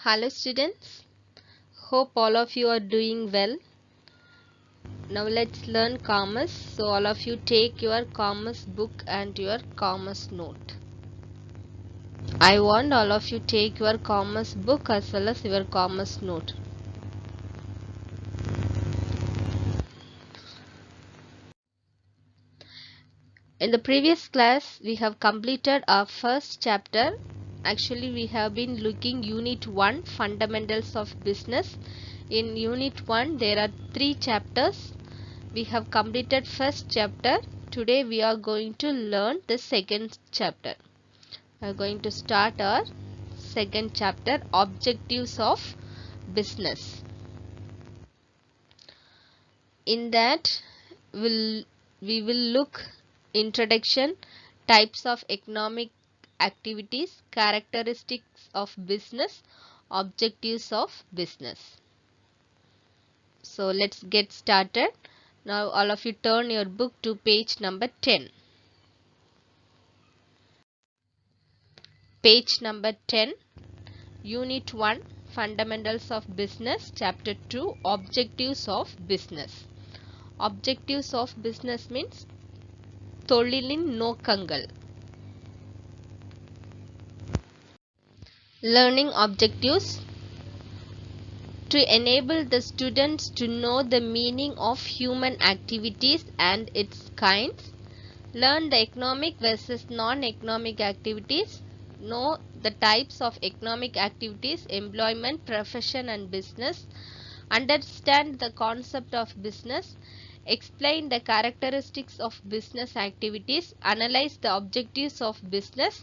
Hello students, hope all of you are doing well. Now let's learn commerce. So all of you take your commerce book and your commerce note. I want all of you take your commerce book as well as your commerce note. In the previous class we have completed our first chapter. Actually we have been looking unit 1 fundamentals of business. In unit 1 there are 3 chapters. We have completed first chapter. Today we are going to learn the second chapter. We are going to start our second chapter, objectives of business. In that we will look introduction, types of economic activities, characteristics of business, objectives of business. So let's get started. Now all of you turn your book to page number 10. Page number 10, Unit 1, Fundamentals of Business, Chapter 2, Objectives of Business. Objectives of business means தொழிலின் நோக்கங்கள். Learning objectives. To enable the students to know the meaning of human activities and its kinds, learn the economic versus non-economic activities, know the types of economic activities, employment, profession and business, understand the concept of business, explain the characteristics of business activities, analyze the objectives of business,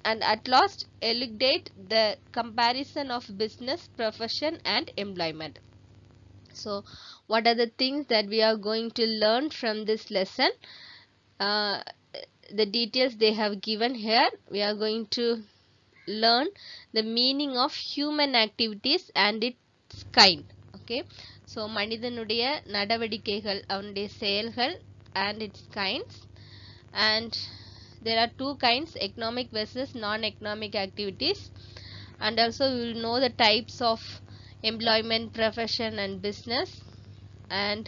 and at last elucidate the comparison of business, profession and employment. So what are the things that we are going to learn from this lesson? The details they have given here. We are going to learn the meaning of human activities and its kind. Okay, so மனிதனுடைய நடவடிக்கைகள், அவனுடைய செயல்கள் and its kinds. And there are two kinds, economic versus non-economic activities. And also we will know the types of employment, profession and business, and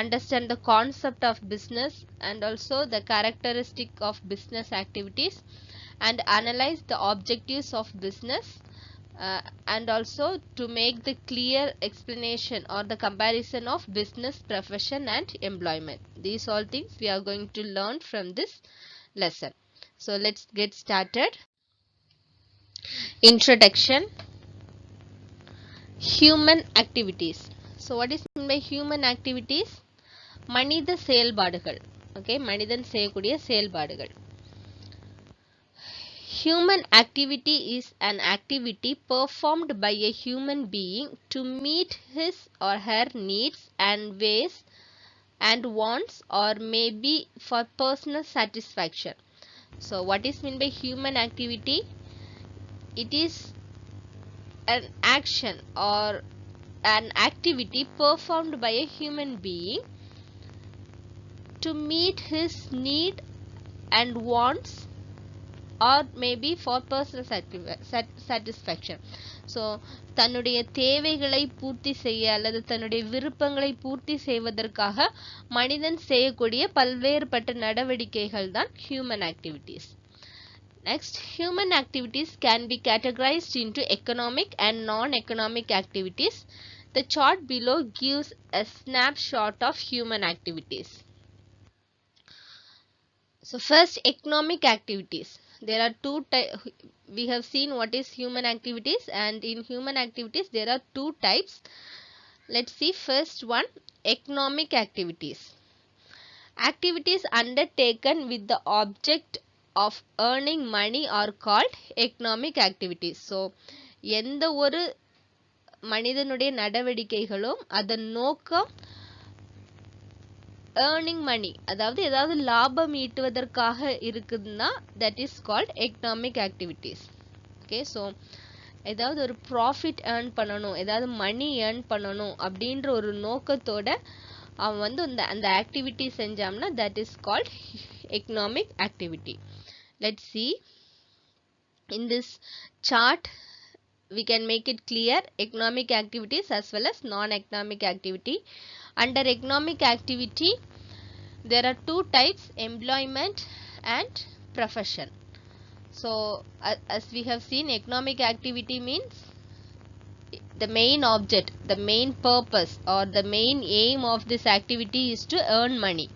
understand the concept of business and also the characteristic of business activities, and analyze the objectives of business, and also to make the clear explanation or the comparison of business, profession and employment. These all things we are going to learn from this lesson. So let's get started. Introduction. Human activities. So what is meant by human activities? மனித செயல்பாடுகள். Okay, மனிதன் செய்யக்கூடிய செயல்பாடுகள். Human activity is an activity performed by a human being to meet his or her needs and ways and wants, or maybe for personal satisfaction. So what is meant by human activity? It is an action or an activity performed by a human being to meet his need and wants, or maybe for personal satisfaction. So தன்னுடைய தேவைகளை பூர்த்தி செய்ய அல்லது தன்னுடைய விருப்பங்களை பூர்த்தி செய்வதற்காக மனிதன் செய்யக்கூடிய பல்வேறுபட்ட நடவடிக்கைகள் தான் human activities. Next, human activities can be categorized into economic and non-economic activities. The chart below gives a snapshot of human activities. So first, economic activities. There are two types. We have seen what is human activities, and in human activities there are two types. Let's see first one, economic activities. Activities undertaken with the object of earning money are called economic activities. So எந்த ஒரு மனிதனுடைய நடவடிக்கைகளும் அதன் நோக்கம் earning money, அதாவது ஏதாவது லாபம் ஈட்டுவதற்காக இருக்குதுன்னா that is called economic activities. Okay, so ஏதாவது ஒரு profit earn பண்ணணும், ஏதாவது money earn பண்ணணும் அப்படின்ற ஒரு நோக்கத்தோட அவன் வந்து அந்த activity செஞ்சாம்னா that is called economic activity. Let's see in this chart we can make it clear economic activities as well as non-economic activity. Under economic activity, there are two types, employment and profession. So as we have seen, economic activity means the main object, the main purpose or the main aim of this activity is to earn money.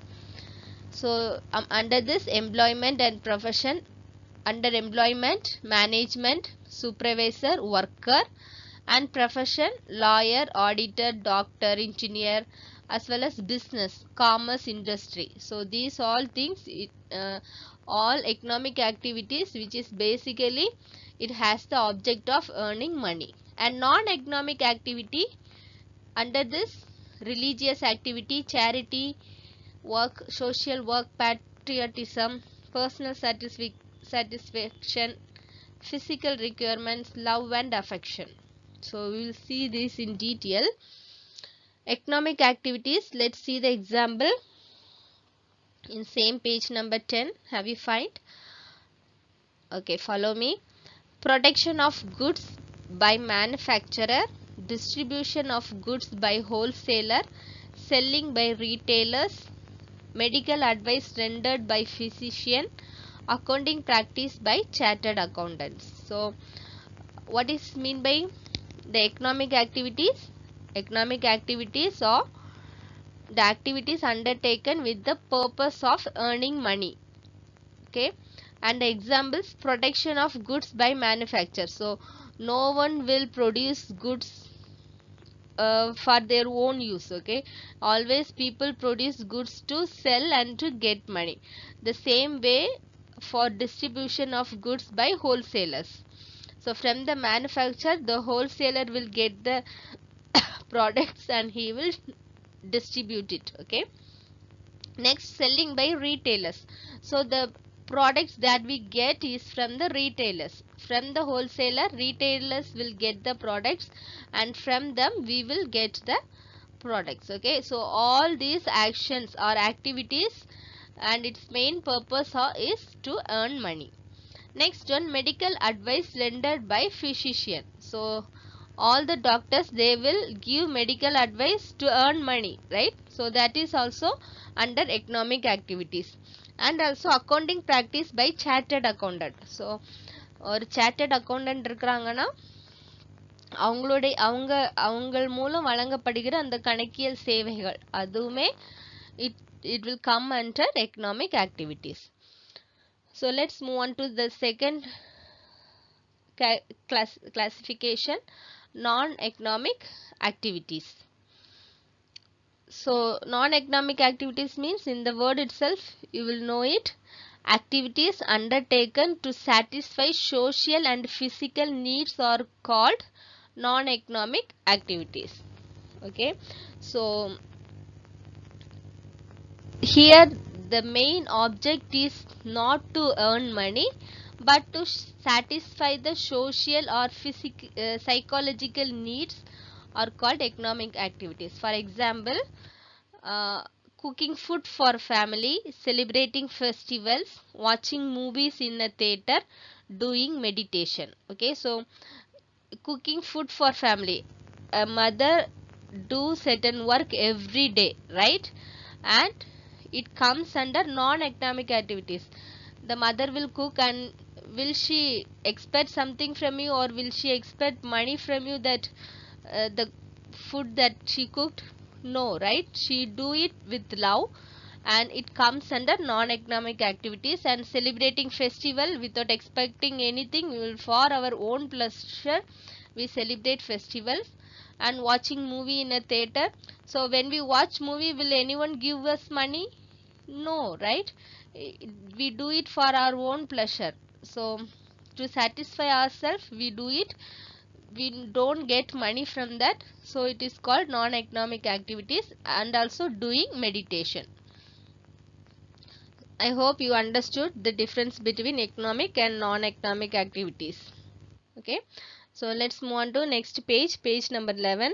So under this employment and profession, under employment, management, supervisor, worker, and profession, lawyer, auditor, doctor, engineer, as well as business, commerce, industry. So these all things, all economic activities, which is basically it has the object of earning money. And non-economic activity, under this, religious activity, charity work, social work, patriotism, personal satisfaction, physical requirements, love and affection. So we will see this in detail. Economic activities, let's see the example in same page number 10. Have you find? Okay, follow me. Protection of goods by manufacturer, distribution of goods by wholesaler, selling by retailers, medical advice rendered by physician, accounting practice by chartered accountants. So what is mean by the economic activities? Economic activities are the activities undertaken with the purpose of earning money. Okay, and the examples, protection of goods by manufacturer. So no one will produce goods for their own use. Okay, always people produce goods to sell and to get money. The same way for distribution of goods by wholesalers. So from the manufacturer, the wholesaler will get the products and he will distribute it. Okay, next, selling by retailers. So the products that we get is from the retailers. From the wholesaler, retailers will get the products and from them we will get the products. Okay, so all these actions or activities and its main purpose is to earn money. Next one, medical advice rendered by physician. So all the doctors, they will give medical advice to earn money, right? So that is also under economic activities. And also accounting practice by chartered accountant. So ஒரு chartered accountant இருக்கிறாங்கன்னா அவங்க மூலம் வழங்கப்படுகிற அந்த கணக்கியல் சேவைகள் அதுவுமே it will come under economic activities. So let's move on to the second classification, non-economic activities. So non-economic activities means, in the word itself you will know it, activities undertaken to satisfy social and physical needs are called non-economic activities. Okay, so here the main object is not to earn money but to satisfy the social or psychological needs are called economic activities. For example, cooking food for family, celebrating festivals, watching movies in a theater, doing meditation. Okay, so cooking food for family, a mother do certain work every day, right? And it comes under non-economic activities. The mother will cook and will she expect something from you or will she expect money from you that the food that she cooked? No, right? She do it with love and it comes under non-economic activities. And celebrating festival without expecting anything, for our own pleasure we celebrate festivals. And watching movie in a theater, so when we watch movie, will anyone give us money? No, right? We do it for our own pleasure. So to satisfy ourselves we do it, we don't get money from that, so it is called non-economic activities. And also doing meditation. I hope you understood the difference between economic and non-economic activities. Okay, so let's move on to next page, page number 11.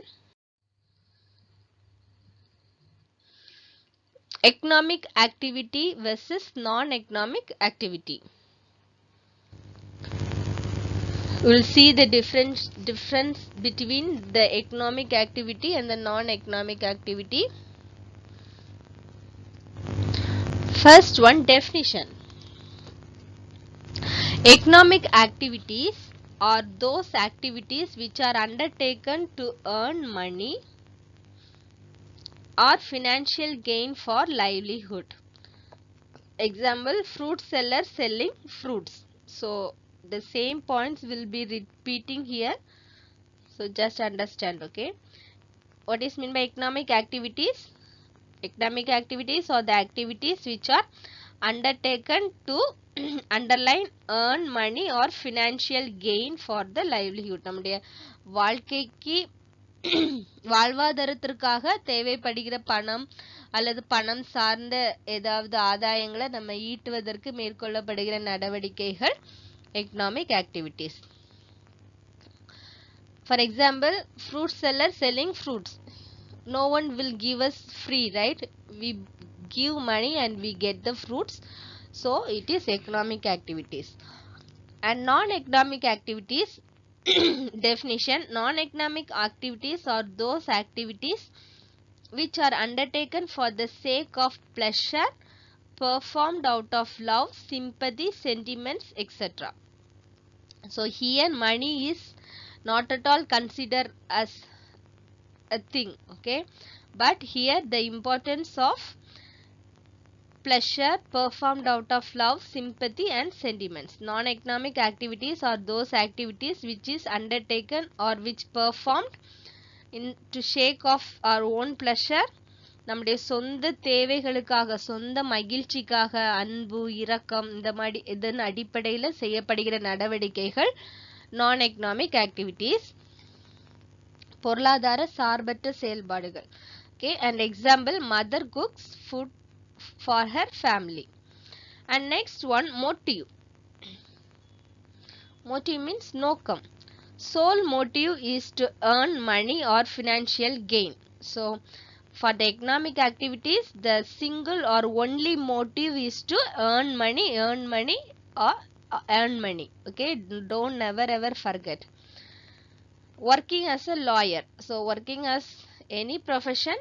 Economic activity versus non-economic activity. We will see the difference between the economic activity and the non-economic activity. First one, definition. Economic activities are those activities which are undertaken to earn money or financial gain for livelihood. Example, fruit seller selling fruits. So the same points will be repeating here. So just understand, okay. What is meant by economic activities? Economic activities are the activities which are undertaken to underline earn money or financial gain for the livelihood. நம்முடைய வாழ்க்கைக்கு வாழ்வாதாரத்திற்காக தேவைப்படுகிற பணம் அல்லது பணம் சார்ந்த ஏதாவது ஆதாயங்களை நம்ம ஈட்டுவதற்கு மேற்கொள்ளப்படுகிற நடவடிக்கைகள் economic activities. For example, fruit seller selling fruits. No one will give us free, right? We give money and we get the fruits. So it is economic activities. And non-economic activities definition. Non-economic activities are those activities which are undertaken for the sake of pleasure, performed out of love, sympathy, sentiments, etc. So here money is not at all considered as a thing, okay, but here the importance of pleasure performed out of love, sympathy and sentiments. Non-economic activities are those activities which is undertaken or which performed in to shake off our own pleasure, நம்முடைய சொந்த தேவைகளுக்காக சொந்த மகிழ்ச்சிக்காக அன்பு இரக்கம் இந்த மாதிரி இதன் அடிப்படையில் செய்யப்படுகிற நடவடிக்கைகள் நான் எக்கனாமிக் ஆக்டிவிட்டீஸ், பொருளாதார சார்பற்ற செயல்பாடுகள். Okay, and example, mother cooks food for her family. And next one, motive. Motive means nokam. Sole motive is to earn money or financial gain. So for the economic activities, the single or only motive is to earn money or earn money. Okay, don't never ever forget. Working as a lawyer. So working as any profession,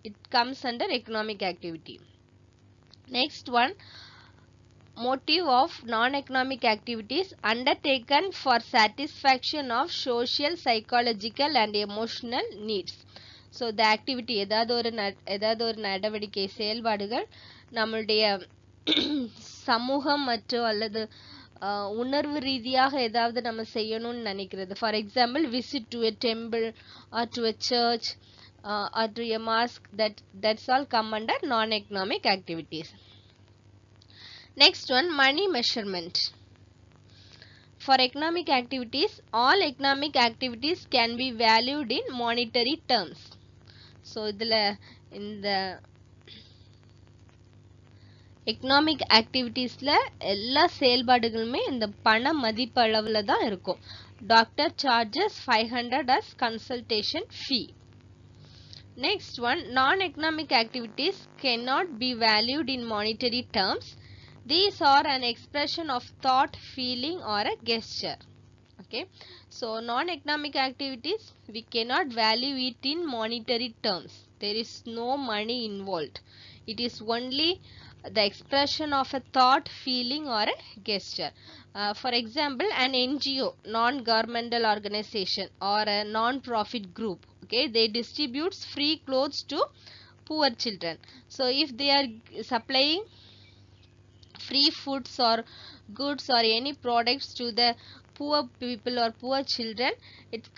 it comes under economic activity. Next one, motive of non-economic activities undertaken for satisfaction of social, psychological and emotional needs. So the activity ஏதாவது ஒரு நடவடிக்கை செயல்பாடுகள் நம்மளுடைய சமூகம் மற்றும் அல்லது உணர்வு ரீதியாக ஏதாவது நம்ம செய்யணும்னு நினைக்கிறது. For example, visit to a temple or to a church or to a mosque, that's all come under non-economic activities. Next one, money measurement. For economic activities, all economic activities can be valued in monetary terms. So இதுல இந்த economic ஆக்டிவிட்டீஸ்ல எல்லா செயல்பாடுகளுமே இந்த பண மதிப்பு அளவுல தான் இருக்கும். Doctor charges 500 as consultation fee. Next one, non-economic activities cannot be valued in monetary terms. These are an expression of thought, feeling or a gesture. Okay, so non-economic activities we cannot value it in monetary terms. There is no money involved. It is only the expression of a thought, feeling or a gesture. For example, an NGO, non-governmental organization or a non-profit group, okay, they distributes free clothes to poor children. So if they are supplying free foods or goods or any products to the poor people or poor children, it's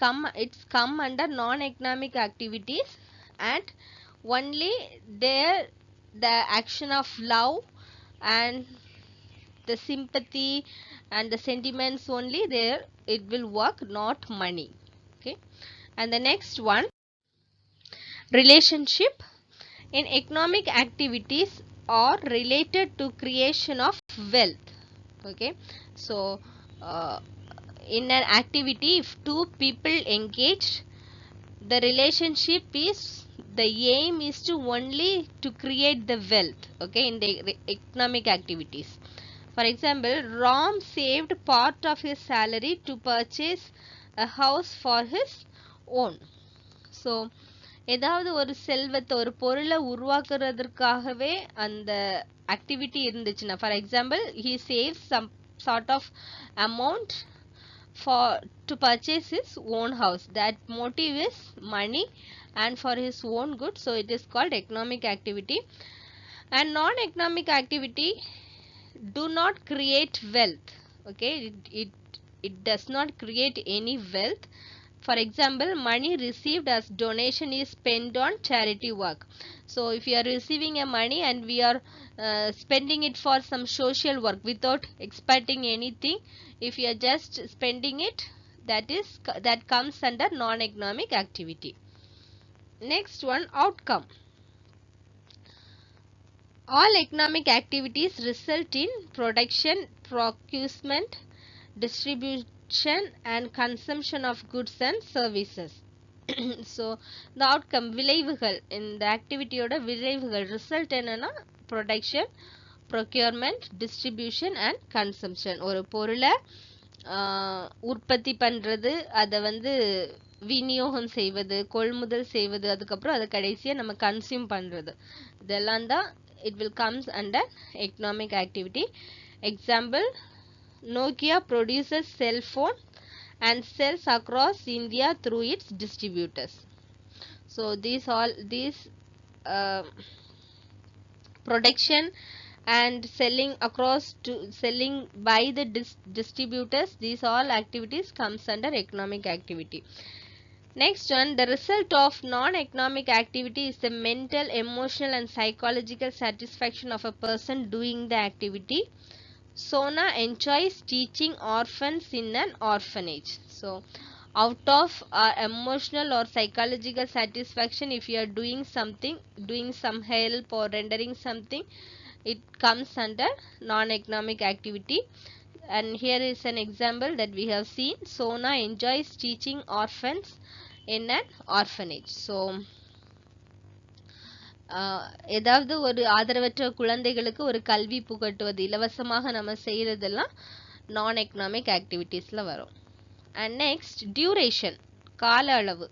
come under non-economic activities, and only there the action of love and the sympathy and the sentiments only there it will work, not money. Okay, and the next one, relationship. In economic activities are related to creation of wealth. Okay, so in an activity, if two people engage, the relationship is, the aim is to only to create the wealth, okay, in the economic activities. For example, Ram saved part of his salary to purchase a house for his own. So ஏதாவது ஒரு செல்வத்தை ஒரு பொருளை உருவாக்குறதுக்காகவே அந்த activity இருந்துச்சுன்னா, for example he saves some sort of amount for to purchase his own house. That motive is money and for his own good, so it is called economic activity. And non-economic activity do not create wealth. Okay, it does not create any wealth. For example, money received as donation is spent on charity work. So if you are receiving a money and we are spending it for some social work without expecting anything, if you are just spending it, that comes under non-economic activity. Next one, outcome. All economic activities result in production, procurement, distribution and consumption of goods and services. So the outcome, விளைவுகள், இந்த ஆக்டிவிட்டியோட விளைவுகள், result என்னன்னா production, procurement, distribution and consumption. ஒரு பொருளை உற்பத்தி பண்ணுறது, அதை வந்து விநியோகம் செய்வது, கொள்முதல் செய்வது, அதுக்கப்புறம் அதை கடைசியாக நம்ம கன்சியூம் பண்ணுறது, இதெல்லாம் தான் it will comes under economic activity. Example, Nokia produces cell phone and sells across India through its distributors. So these production and selling across to selling by the distributors, these all activities comes under economic activity. Next one, the result of non-economic activity is the mental, emotional and psychological satisfaction of a person doing the activity. Sona enjoys teaching orphans in an orphanage. So out of our emotional or psychological satisfaction, if you are doing something, doing some help or rendering something, it comes under non-economic activity. And here is an example that we have seen. Sona enjoys teaching orphans in an orphanage. So ஏதாவது ஒரு ஆதரவற்ற குழந்தைகளுக்கு ஒரு கல்வி புகட்டுவது, இலவசமாக நம்ம செய்யறதெல்லாம் நான் எக்கனாமிக் ஆக்டிவிட்டீஸ்ல வரும். அண்ட் நெக்ஸ்ட், டியூரேஷன், கால அளவு.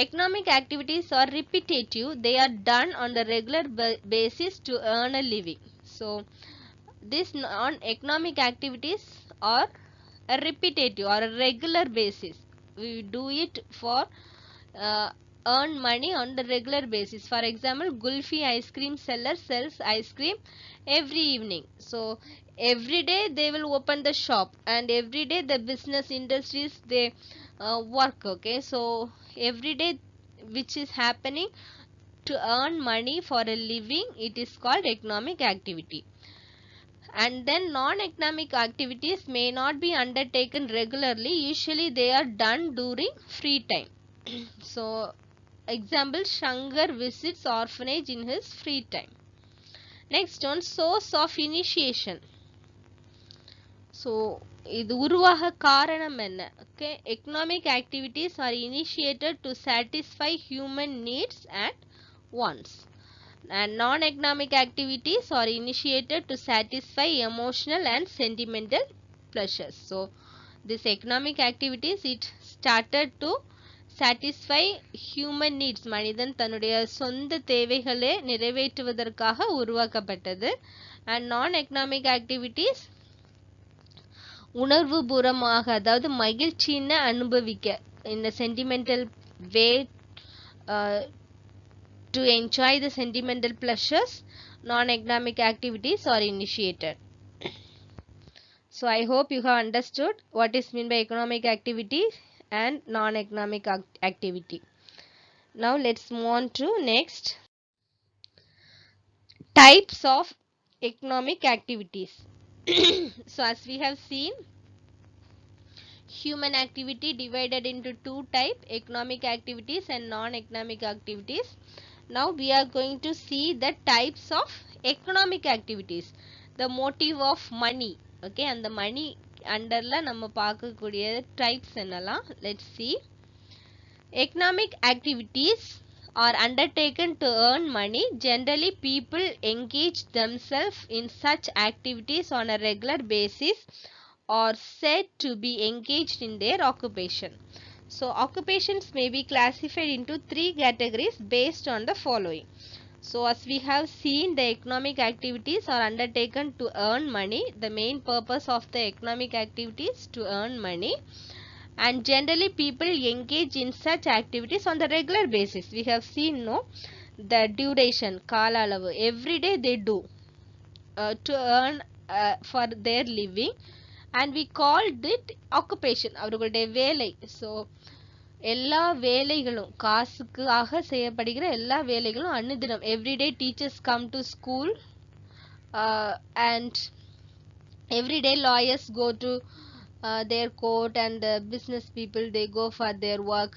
Economic activities are repetitive. They are done on the regular basis to earn a living. So these non-economic activities are a repetitive or a regular basis. We do it for earn money on the regular basis. For example, Gulfi ice cream seller sells ice cream every evening. So every day they will open the shop and every day the business industries they work. Okay, so every day which is happening to earn money for a living, it is called economic activity. And then non-economic activities may not be undertaken regularly. Usually they are done during free time. So example, Shankar visits orphanage in his free time. Next one, source of initiation. So இது உருவாக காரணம் என்ன? Okay, economic activities are initiated to satisfy human needs and wants, and non-economic activities are initiated to satisfy emotional and sentimental pleasures. So this economic activities, it started to satisfy human needs. மனிதன் தன்னுடைய சொந்த தேவைகளை நிறைவேற்றுவதற்காக உருவாக்கப்பட்டது. and non-economic activities உணர்வு பூர்வமாக, அதாவது மகிழ்ச்சின்னு அனுபவிக்க, இந்த sentimental way to enjoy the sentimental pleasures, non-economic activities are initiated. So I hope you have understood what is meant by economic activity and non-economic activity. Now let's move on to next, types of economic activities. So as we have seen, human activity divided into two types, economic activities and non-economic activities. Now we are going to see the types of economic activities, the motive of money. Okay, and the money underla நம்ம பார்க்கக்கூடிய types என்னலாம், let's see. Economic activities are undertaken to earn money. Generally, people engage themselves in such activities on a regular basis or said to be engaged in their occupation. So, occupations may be classified into three categories based on the following. So, as we have seen, the economic activities are undertaken to earn money. The main purpose of the economic activities to earn money. And generally people engage in such activities on the regular basis. We have seen the duration, kala alavu, every day they do to earn for their living, and we called it occupation, அவர்களுடைய வேலை. So எல்லா வேலைகளும் காசுக்காக செய்யப்படுகிற எல்லா வேலைகளும் அன்னுதினம் every day teachers come to school and every day lawyers go to their court, and business people they go for their work.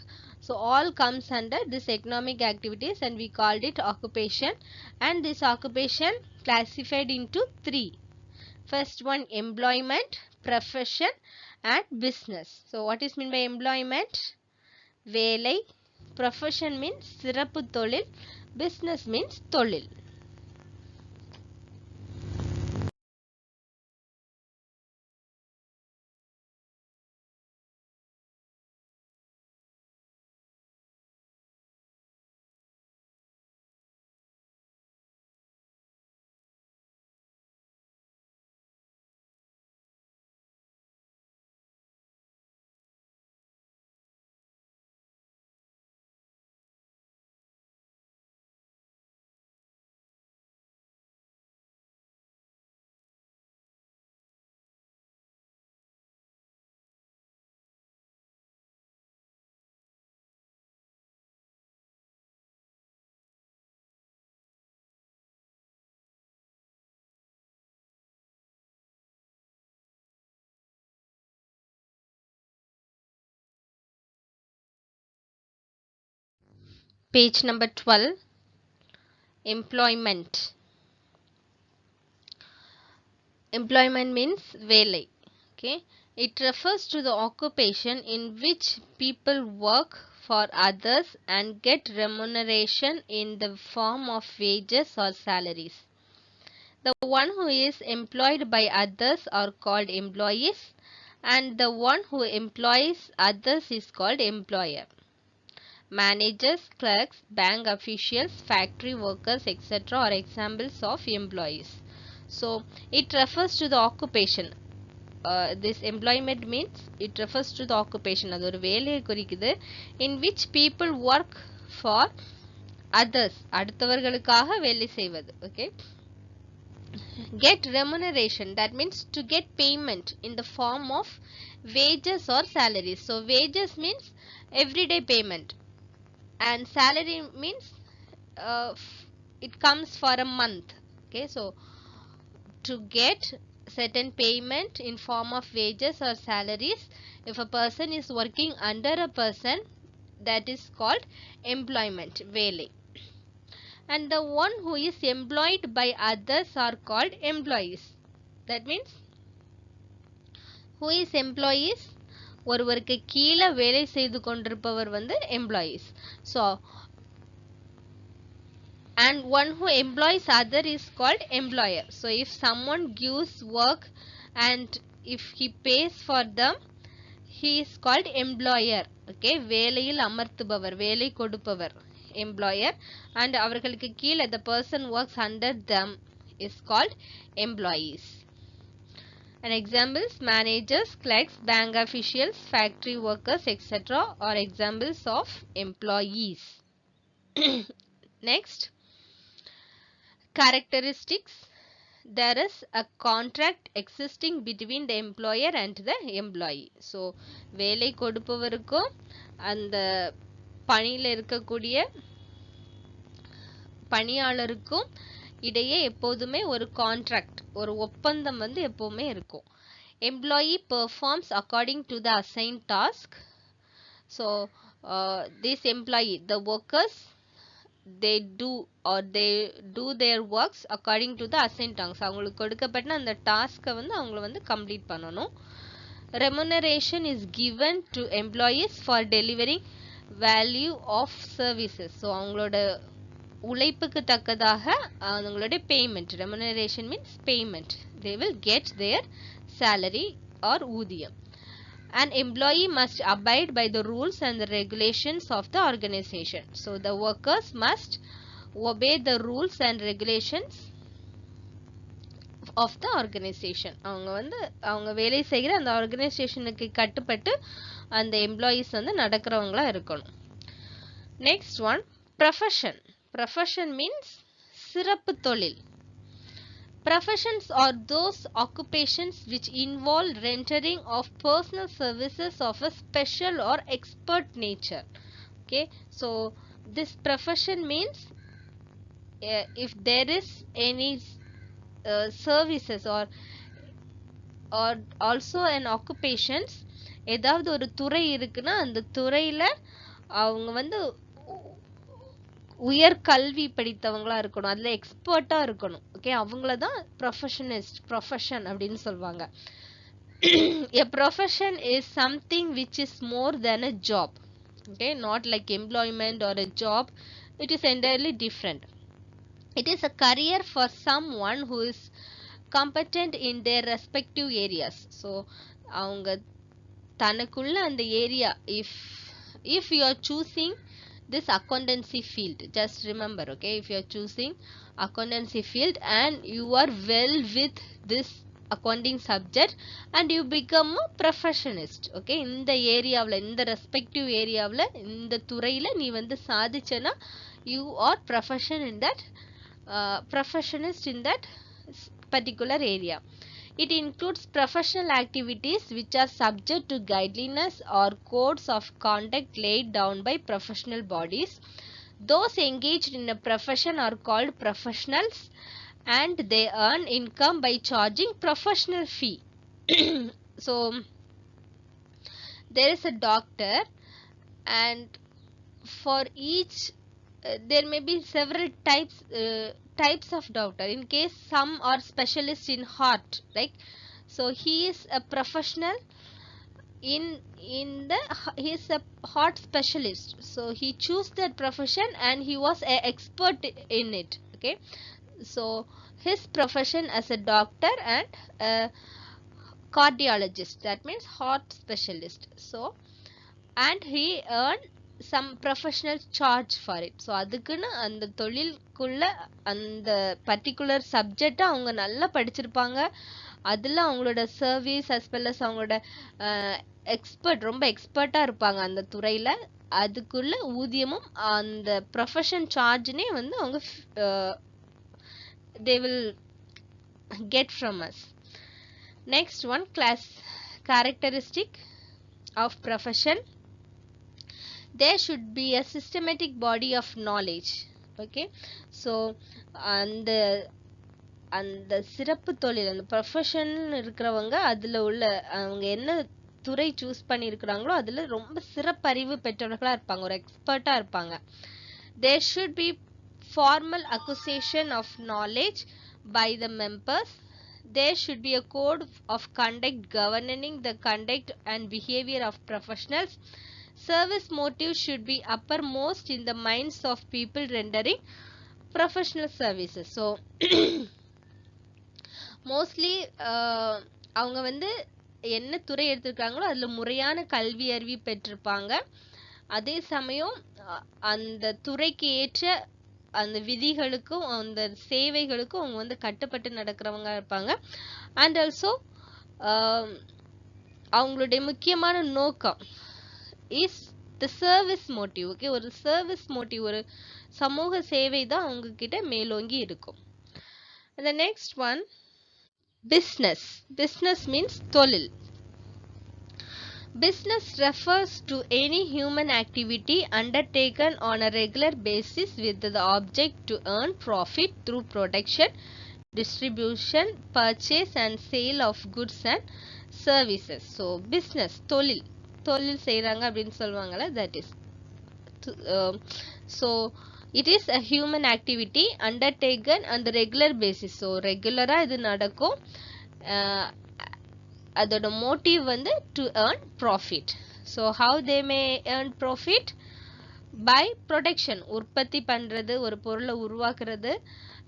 So all comes under this economic activities, and we called it occupation. And this occupation classified into three. First one, employment, profession and business. So what is meant by employment? வேலை. Profession means சிறப்பு தொழில். Business means தொழில். Page number 12, employment. Employment means வேலை. Okay, it refers to the occupation in which people work for others and get remuneration in the form of wages or salaries. The one who is employed by others are called employees, and the one who employs others is called employer. Managers, clerks, bank officials, factory workers, etc. are examples of employees. So it refers to the occupation. This employment means it refers to the occupation. அது ஒரு வேலையை குறிக்குது. In which people work for others. அடுத்தவர்களுக்காக வேலை செய்வது. Okay. Get remuneration, that means to get payment in the form of wages or salaries. So wages means everyday payment, and salary means it comes for a month. Okay, so to get certain payment in form of wages or salaries, if a person is working under a person, that is called employment, வேலை. And the one who is employed by others are called employees. That means who is employees? ஒருவருக்கு கீழே வேலை செய்து கொண்டிருப்பவர் வந்து employees. So and one who employs other is called employer. So if someone gives work and if he pays for them, he is called employer. Okay, வேலையில் அமர்த்துபவர், வேலை கொடுப்பவர், employer. And அவர்களுக்கு கீழே the person works under them is called employees. And examples, managers, clerks, bank officials, factory workers, etc. are examples of employees. Next, characteristics. There is a contract existing between the employer and the employee. So வேலை கொடுப்பவருக்கும் அந்த பணியில் இருக்கக்கூடிய பணியாளருக்கும் இடையே எப்போதுமே ஒரு contract, ஒரு ஒப்பந்தம் வந்து எப்பவுமே இருக்கும். Employee performs according to the assigned task. So this employee, the workers, they do their works according to the assigned tasks. அவங்களுக்கு கொடுக்கப்பட்ட அந்த டாஸ்க்கை வந்து அவங்கள வந்து கம்ப்ளீட் பண்ணணும். Remuneration is given to employees for delivering value of services. So அவங்களோட உழைப்புக்கு தக்கதாக அவங்களுடைய payment, remuneration means payment, they will get their salary or ஊதியம். An employee must abide by the rules and the regulations of the organization. So the workers must obey the rules and regulations of the organization. அவங்க வந்து அவங்க வேலை செய்கிற அந்த ஆர்கனைசேஷனுக்கு கட்டுப்பட்டு அந்த employees வந்து நடக்கிறவங்களா இருக்கணும். Next one, profession. Profession means சிறப்பு தொழில். Professions are those occupations which involve rendering of personal services of a special or expert nature. Okay, so this profession means if there is any services or also an occupations, ஏதாவது ஒரு துறை இருக்குன்னா அந்த துறையில அவங்க வந்து உயர் கல்வி படித்தவங்களா இருக்கணும், அதுல எக்ஸ்பர்ட்டா இருக்கணும். ஓகே, அவங்கள தான் ப்ரொஃபஷனிஸ்ட், ப்ரொஃபஷன் அப்படின்னு சொல்லுவாங்க. A profession is something which is more than a job. Okay, not like employment or a job. It is entirely different. It is a career for someone who is competent in their respective areas. So அவங்க தனக்குள்ள அந்த area, if you are choosing this accountancy field, just remember, okay, if you are choosing accountancy field and you are well with this accounting subject and you become a professionist, okay, இந்த ஏரியாவுல, இந்த respective ஏரியாவுல, இந்த துறையில நீ வந்து சாதிச்சனா you are professionist in that particular area. It includes professional activities which are subject to guidelines or codes of conduct laid down by professional bodies. Those engaged in a profession are called professionals and they earn income by charging professional fee. So there is a doctor and for each there may be several types of doctor. In case some are specialists in heart, right? So he is a professional he is a heart specialist, so he chose that profession and he was an expert in it. Okay, so his profession as a doctor and a cardiologist, that means heart specialist. So and he earned some professional charge for it. So அதுக்குன்னு அந்த தொழிலுக்குள்ள அந்த particular சப்ஜெக்டை அவங்க நல்லா படிச்சிருப்பாங்க, அதுல அவங்களோட service as well as அவங்களோட எக்ஸ்பர்ட், ரொம்ப எக்ஸ்பர்ட்டா இருப்பாங்க அந்த துறையில. அதுக்குள்ள ஊதியமும் அந்த ப்ரொஃபஷன் சார்ஜ்னே வந்து அவங்க they will get from us. Next one, class characteristic of profession. There should be a systematic body of knowledge. Okay, so அந்த சிறப்பு தொழில், அந்த ப்ரொஃபஷன் இருக்கிறவங்க அதுல உள்ள அவங்க என்ன துறை சூஸ் பண்ணி இருக்கிறாங்களோ அதுல ரொம்ப சிறப்பறிவு பெற்றவர்களா இருப்பாங்க, ஒரு எக்ஸ்பர்ட்டா இருப்பாங்க. There should be formal acquisition of knowledge by the members. There should be a code of conduct governing the conduct and behavior of professionals. Service motive should be uppermost in the minds of people rendering professional services. So mostly அவங்க வந்து என்ன துறை எடுத்திருக்காங்களோ அதுல முறையான கல்வி அறிவு பெற்றிருப்பாங்க. அதே சமயம் அந்த துறைக்கு ஏற்ற அந்த விதிகளுக்கும் அந்த சேவைகளுக்கும் அவங்க வந்து கட்டுப்பட்டு நடக்கிறவங்க இருப்பாங்க. அண்ட் ஆல்சோ அவங்களுடைய முக்கியமான நோக்கம் is the service motive. Okay, ஒரு சர்வீஸ் மோட்டிவ், ஒரு சமூக சேவை தான் அவங்க கிட்ட மேலோங்கி இருக்கும். The next one, business. Business means தொழில். Business refers to any human activity undertaken on a regular basis with the object to earn profit through production, distribution, purchase and sale of goods and services. So business, தொழில் செய்றாங்க அப்படின்னு சொல்லுவாங்கல்ல, that is so it is a human activity undertaken on the regular basis. So ரெகுலரா இது நடக்கும். அதோட motive வந்து to earn profit. So how they may earn profit? by production உற்பத்தி பண்றது ஒரு பொருளை உருவாக்குறது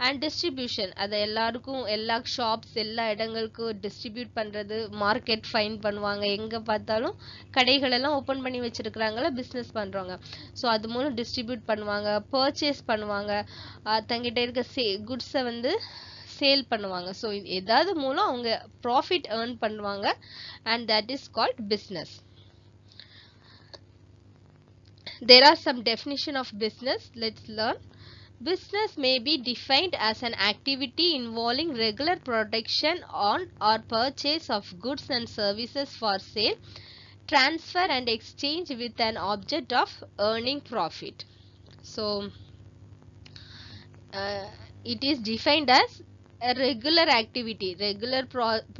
and distribution அதை எல்லாருக்கும் எல்லா ஷாப்ஸ் எல்லா இடங்களுக்கும் டிஸ்ட்ரிபியூட் பண்றது மார்க்கெட் ஃபைண்ட் பண்ணுவாங்க எங்க பார்த்தாலும் கடைகள் எல்லாம் ஓபன் பண்ணி வச்சிருக்காங்களா பிசினஸ் பண்றவங்க ஸோ அது மூலம் டிஸ்ட்ரிபியூட் பண்ணுவாங்க பர்ச்சேஸ் பண்ணுவாங்க தங்கிட்ட இருக்க குட்ஸை வந்து சேல் பண்ணுவாங்க ஸோ ஏதாவது மூலம் அவங்க ப்ராஃபிட் ஏர்ன் பண்ணுவாங்க and that is called business. There are some definition of business. Let's learn. Business may be defined as an activity involving regular production on or purchase of goods and services for sale, transfer and exchange with an object of earning profit. So, it is defined as a regular activity, regular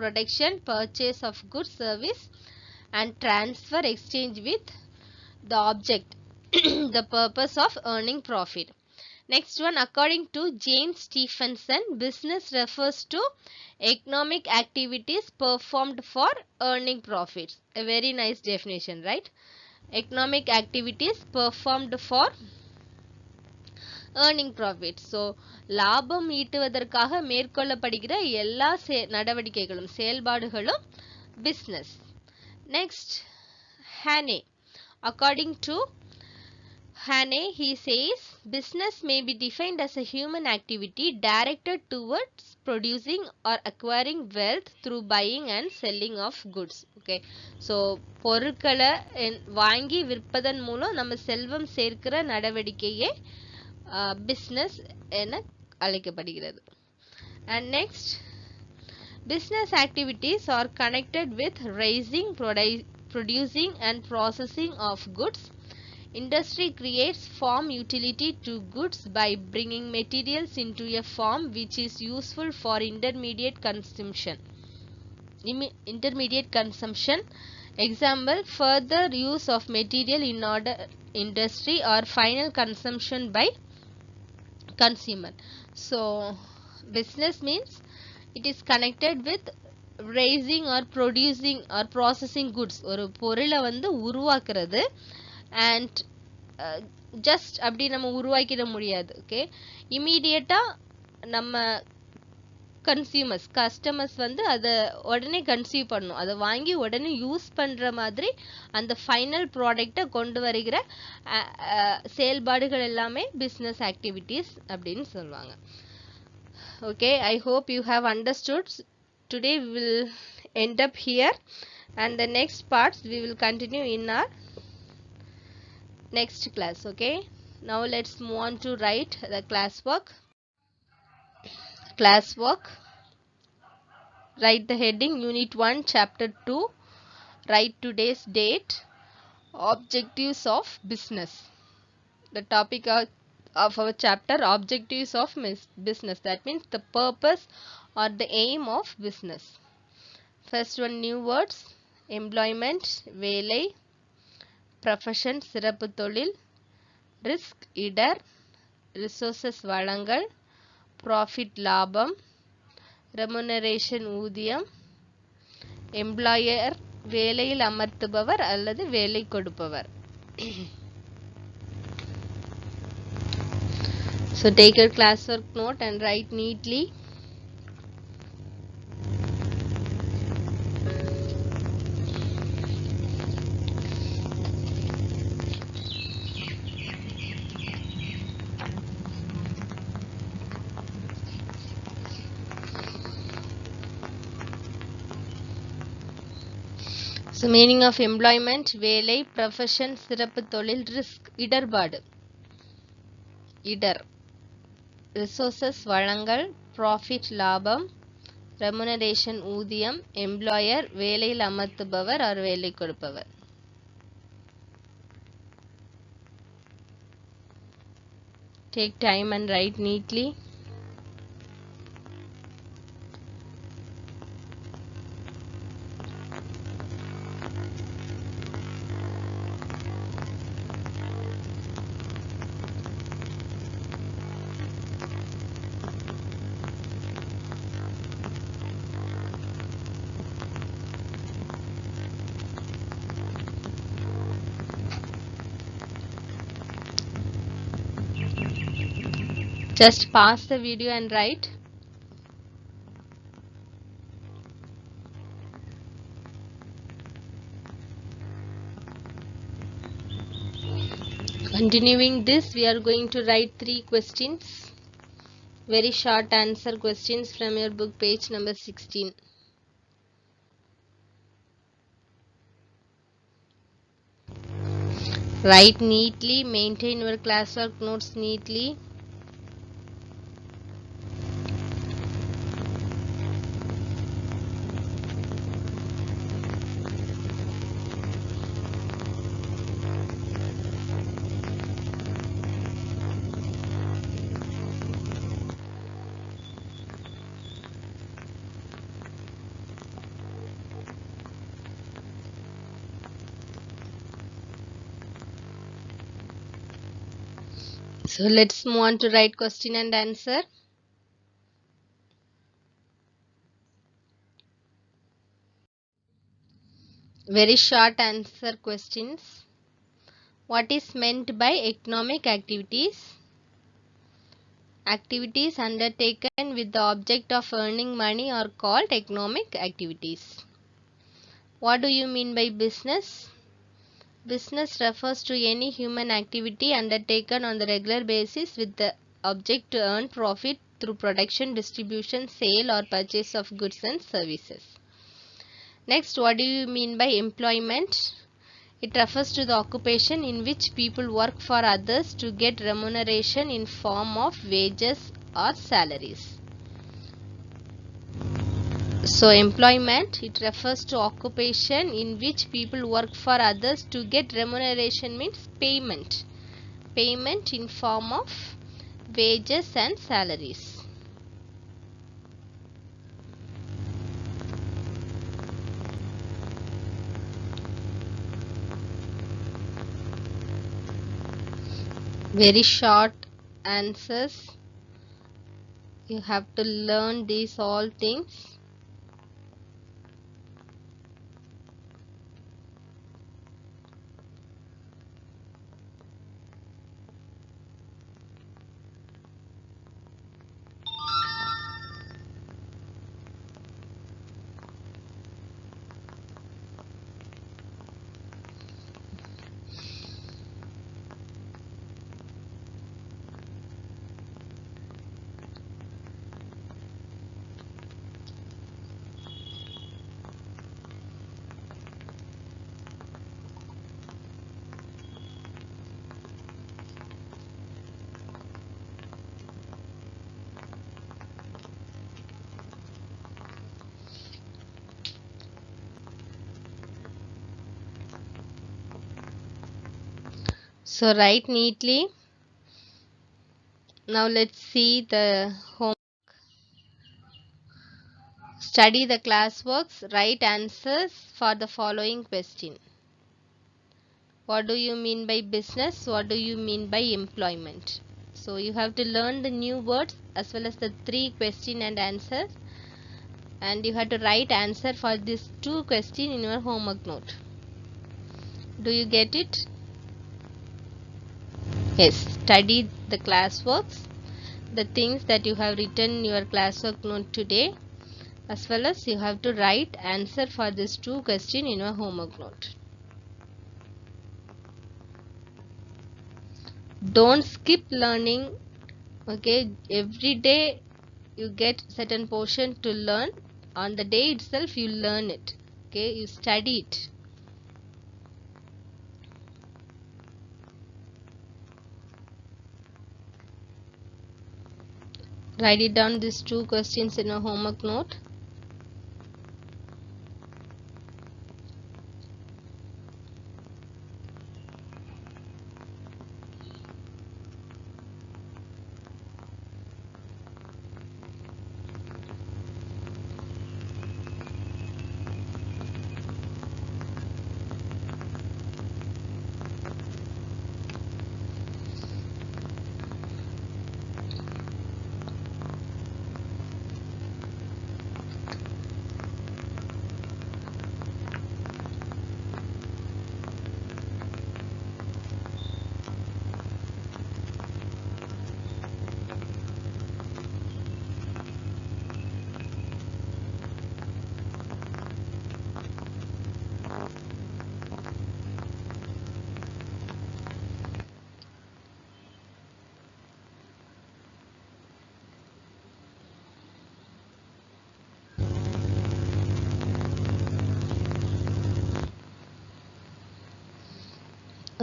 production, purchase of goods, service and transfer, exchange with the object, the purpose of earning profit. Next one, according to James Stephenson, business refers to economic activities performed for earning profits. A very nice definition, right? Economic activities performed for earning profits. So, லாபம் ஈட்டுவதற்காக மேற்கொள்ளப்படுகிற எல்லா நடவடிக்கைகளும் செயல்பாடுகளும் business. Next, Hannay. According to Hannay, he says business may be defined as a human activity directed towards producing or acquiring wealth through buying and selling of goods. Okay, so பொருட்களை வாங்கி விற்பதன் மூலம் நம்ம செல்வம் சேர்க்கிற நடவடிக்கையே business என அழைக்கப்படுகிறது. And next, business activities are connected with raising, producing and processing of goods. Industry creates farm utility to goods by bringing materials into a form which is useful for intermediate consumption. Example, further use of material in order industry or final consumption by consumer. So, business means it is connected with raising or producing or processing goods. ஒரு பொருளை வந்து உருவாக்குறது and just அப்படி நம்ம உருவாக்கிட முடியாது. Okay, இமீடியட்டா நம்ம customers வந்து அதை உடனே கன்சியூவ் பண்ணணும், அதை வாங்கி உடனே யூஸ் பண்ற மாதிரி அந்த ஃபைனல் ப்ராடக்டை கொண்டு வருகிற செயல்பாடுகள் எல்லாமே பிஸ்னஸ் ஆக்டிவிட்டீஸ் அப்படின்னு சொல்லுவாங்க. Okay, I hope you have understood. Today we will end up here and the next parts we will continue in our next class. Okay, now let's move on to write the classwork. Write the heading unit 1 chapter 2. Write today's date. Objectives of business. The topic of our chapter, objectives of business, that means the purpose or the aim of business. First one, new words: employment, வேலை; profession, சிறப்பு தொழில்; risk, இடர்; resources, வளங்கள்; profit, லாபம்; remuneration, ஊதியம்; employer, வேலையில் அமர்த்துபவர் அல்லது வேலை கொடுப்பவர். So take your classwork note and write neatly. So meaning of employment, வேலை; profession, சிறப்பு தொழில்; risk, இடர்பாடு, இடர்; resources, வளங்கள்; profit, லாபம்; remuneration, ஊதியம்; employer, வேலையில் அமர்த்துபவர் or வேலை கொடுப்பவர். Take time and write neatly. Just pause the video and write. Continuing this, we are going to write 3 questions. Very short answer questions from your book, page number 16. Write neatly, maintain your classwork notes neatly. So let's move on to write question and answer. Very short answer questions. What is meant by economic activities? Activities undertaken with the object of earning money are called economic activities. What do you mean by business? Business refers to any human activity undertaken on the regular basis with the object to earn profit through production, distribution, sale or purchase of goods and services. Next, what do you mean by employment? It refers to the occupation in which people work for others to get remuneration in form of wages or salaries. So employment, it refers to occupation in which people work for others to get remuneration means payment. Payment in form of wages and salaries. Very short answers. You have to learn these all things. So write neatly. Now let's see the home. Study the classworks. Write answers for the following question. What do you mean by business? What do you mean by employment? So you have to learn the new words as well as the 3 question and answers, and you have to write answer for these 2 questions in your homework note. Do you get it? Yes. Study the classworks, the things that you have written in your classwork note today, as well as you have to write answer for these 2 questions in your homework note. Don't skip learning. Okay, every day you get certain portion to learn. On the day itself you learn it. Okay, you study it. Write it down, these 2 questions in a homework note.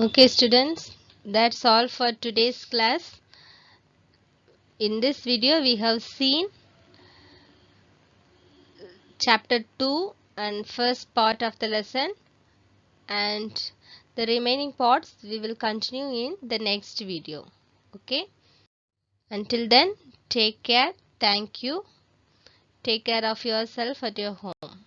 Okay students, that's all for today's class. In this video we have seen chapter 2 and first part of the lesson, and the remaining parts we will continue in the next video. Okay, until then, take care. Thank you. Take care of yourself at your home.